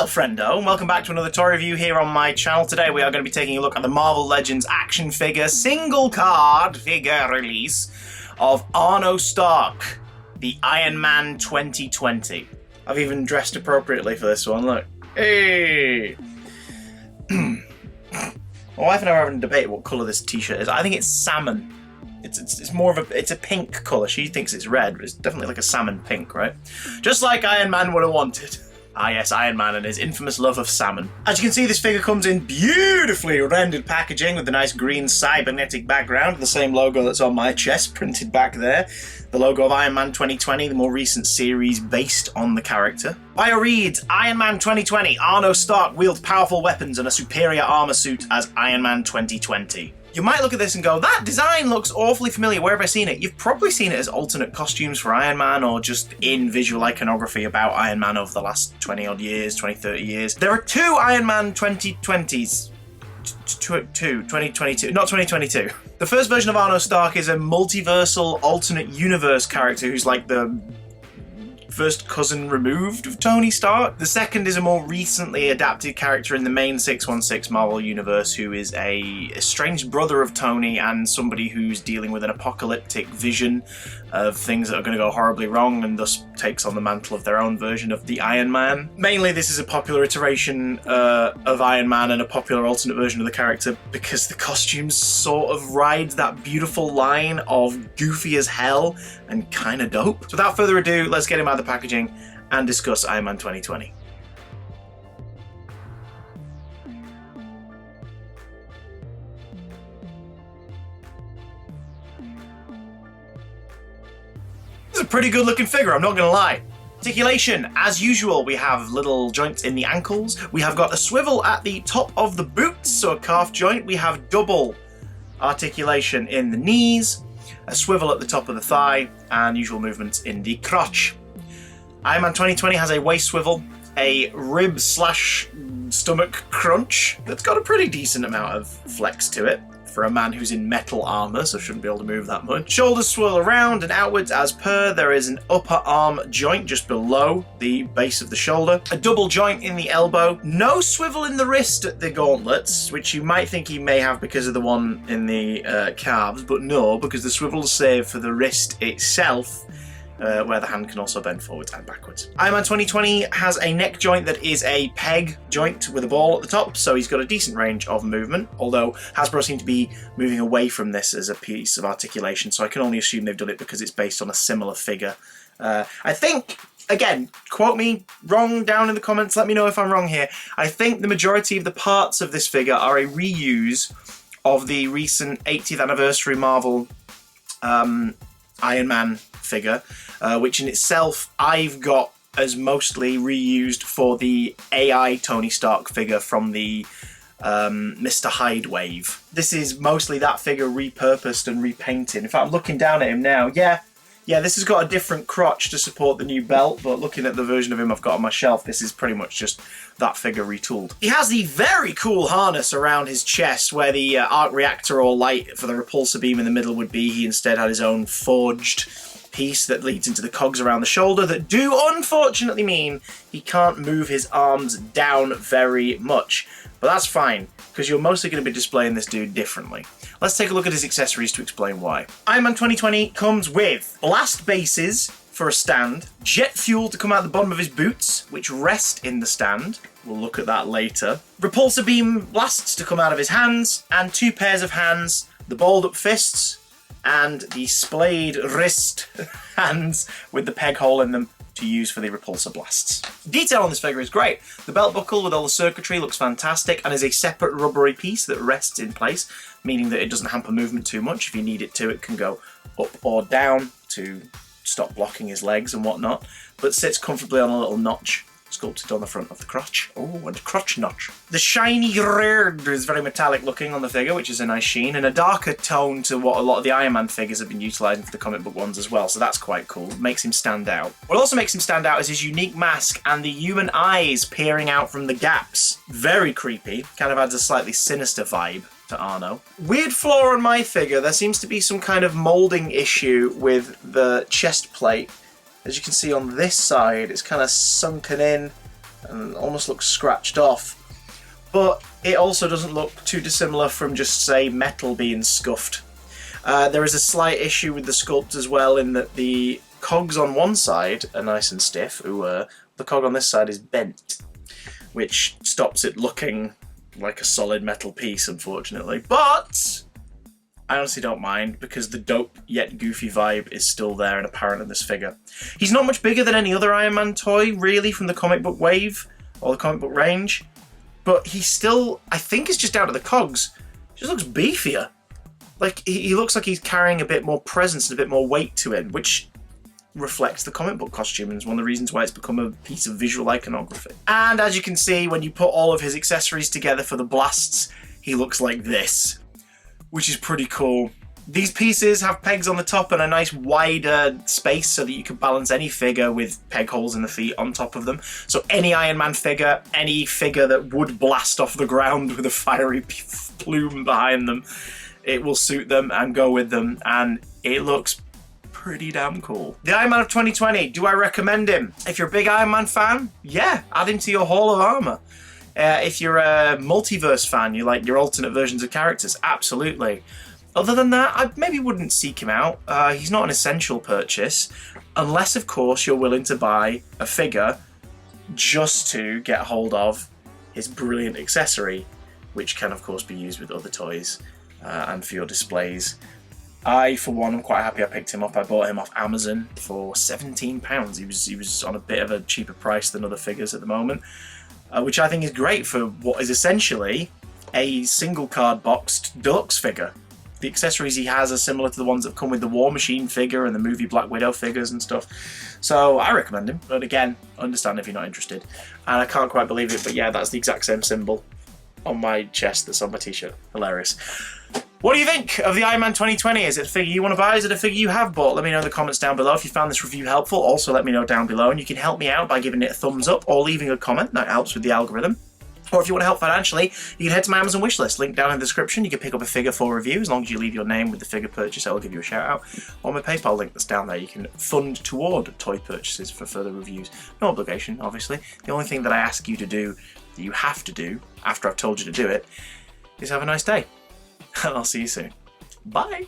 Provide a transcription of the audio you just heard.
friendo, and welcome back to another toy review here on my channel. Today we are going to be taking a look at the Marvel Legends action figure single card figure release of Arno Stark, the Iron Man 2020. I've even dressed appropriately for this one, look. Hey! My wife and I are having a debate what colour this t-shirt is. I think it's salmon. It's more of it's a pink colour. She thinks it's red, but it's definitely like a salmon pink, right? Just like Iron Man would have wanted. Ah yes, Iron Man and his infamous love of salmon. As you can see, this figure comes in beautifully rendered packaging with the nice green cybernetic background, the same logo that's on my chest printed back there. The logo of Iron Man 2020, the more recent series based on the character. Bio reads, Iron Man 2020, Arno Stark wields powerful weapons and a superior armor suit as Iron Man 2020. You might look at this and go, that design looks awfully familiar, where have I seen it? You've probably seen it as alternate costumes for Iron Man or just in visual iconography about Iron Man over the last 20 odd years, 20, 30 years. There are two Iron Man 2020s. 2022, not 2022. The first version of Arno Stark is a multiversal alternate universe character who's like the first cousin removed of Tony Stark. The second is a more recently adapted character in the main 616 Marvel universe who is a estranged brother of Tony and somebody who's dealing with an apocalyptic vision of things that are going to go horribly wrong and thus takes on the mantle of their own version of the Iron Man. Mainly this is a popular iteration of Iron Man and a popular alternate version of the character because the costumes sort of ride that beautiful line of goofy as hell and kind of dope. So without further ado, let's get him out of the packaging and discuss Iron Man 2020. This is a pretty good looking figure, I'm not gonna lie. Articulation, as usual, we have little joints in the ankles. We have got a swivel at the top of the boots, so a calf joint. We have double articulation in the knees, a swivel at the top of the thigh, and usual movements in the crotch. Iron Man 2020 has a waist swivel, a rib slash stomach crunch that's got a pretty decent amount of flex to it for a man who's in metal armor, so shouldn't be able to move that much. Shoulders swirl around and outwards as per. There is an upper arm joint just below the base of the shoulder, a double joint in the elbow, no swivel in the wrist at the gauntlets, which you might think he may have because of the one in the calves, but no, because the swivel is saved for the wrist itself, where the hand can also bend forwards and backwards. Iron Man 2020 has a neck joint that is a peg joint with a ball at the top, so he's got a decent range of movement, although Hasbro seem to be moving away from this as a piece of articulation, so I can only assume they've done it because it's based on a similar figure. I think, again, quote me wrong down in the comments, let me know if I'm wrong here. I think the majority of the parts of this figure are a reuse of the recent 80th anniversary Marvel Iron Man figure, which in itself I've got as mostly reused for the AI Tony Stark figure from the Mr. Hyde wave. This is mostly that figure repurposed and repainted. In fact, I'm looking down at him now. Yeah, this has got a different crotch to support the new belt, but looking at the version of him I've got on my shelf, this is pretty much just that figure retooled. He has the very cool harness around his chest where the arc reactor or light for the repulsor beam in the middle would be. He instead had his own forged piece that leads into the cogs around the shoulder that do unfortunately mean he can't move his arms down very much. But that's fine, because you're mostly going to be displaying this dude differently. Let's take a look at his accessories to explain why. Iron Man 2020 comes with blast bases for a stand, jet fuel to come out the bottom of his boots, which rest in the stand. We'll look at that later. Repulsor beam blasts to come out of his hands, and two pairs of hands, the balled up fists, and the splayed wrist hands with the peg hole in them to use for the repulsor blasts. Detail on this figure is great. The belt buckle with all the circuitry looks fantastic and is a separate rubbery piece that rests in place, meaning that it doesn't hamper movement too much. If you need it to, it can go up or down to stop blocking his legs and whatnot, but sits comfortably on a little notch sculpted on the front of the crotch. Oh, and crotch notch. The shiny red is very metallic looking on the figure, which is a nice sheen, and a darker tone to what a lot of the Iron Man figures have been utilising for the comic book ones as well, so that's quite cool. Makes him stand out. What also makes him stand out is his unique mask and the human eyes peering out from the gaps. Very creepy, kind of adds a slightly sinister vibe to Arno. Weird flaw on my figure, there seems to be some kind of moulding issue with the chest plate. As you can see on this side, it's kind of sunken in and almost looks scratched off. But it also doesn't look too dissimilar from just, say, metal being scuffed. There is a slight issue with the sculpt as well, in that the cogs on one side are nice and stiff. The cog on this side is bent, which stops it looking like a solid metal piece, unfortunately. But I honestly don't mind, because the dope yet goofy vibe is still there and apparent in this figure. He's not much bigger than any other Iron Man toy, really, from the comic book wave, or the comic book range. But he still, I think it's just down to the cogs, he just looks beefier. Like, he looks like he's carrying a bit more presence and a bit more weight to him, which reflects the comic book costume, and is one of the reasons why it's become a piece of visual iconography. And as you can see, when you put all of his accessories together for the blasts, he looks like this, which is pretty cool. These pieces have pegs on the top and a nice wider space so that you can balance any figure with peg holes in the feet on top of them. So any Iron Man figure, any figure that would blast off the ground with a fiery plume behind them, it will suit them and go with them, and it looks pretty damn cool. The Iron Man of 2020, do I recommend him? If you're a big Iron Man fan, yeah, add him to your Hall of Armour. If you're a multiverse fan, you like your alternate versions of characters, absolutely. Other than that, I maybe wouldn't seek him out. He's not an essential purchase, unless, of course, you're willing to buy a figure just to get hold of his brilliant accessory, which can, of course, be used with other toys and for your displays. I, for one, am quite happy I picked him up. I bought him off Amazon for £17. He was on a bit of a cheaper price than other figures at the moment, which I think is great for what is essentially a single card boxed deluxe figure. The accessories he has are similar to the ones that come with the War Machine figure and the movie Black Widow figures and stuff. So I recommend him, but again, understand if you're not interested. And I can't quite believe it, but yeah, that's the exact same symbol on my chest that's on my t-shirt. Hilarious. What do you think of the Iron Man 2020? Is it a figure you want to buy? Is it a figure you have bought? Let me know in the comments down below. If you found this review helpful, also let me know down below. And you can help me out by giving it a thumbs up or leaving a comment. That helps with the algorithm. Or if you want to help financially, you can head to my Amazon wishlist, link down in the description. You can pick up a figure for review. As long as you leave your name with the figure purchase, I will give you a shout out. Or my PayPal link that's down there. You can fund toward toy purchases for further reviews. No obligation, obviously. The only thing that I ask you to do, that you have to do, after I've told you to do it, is have a nice day. And I'll see you soon. Bye!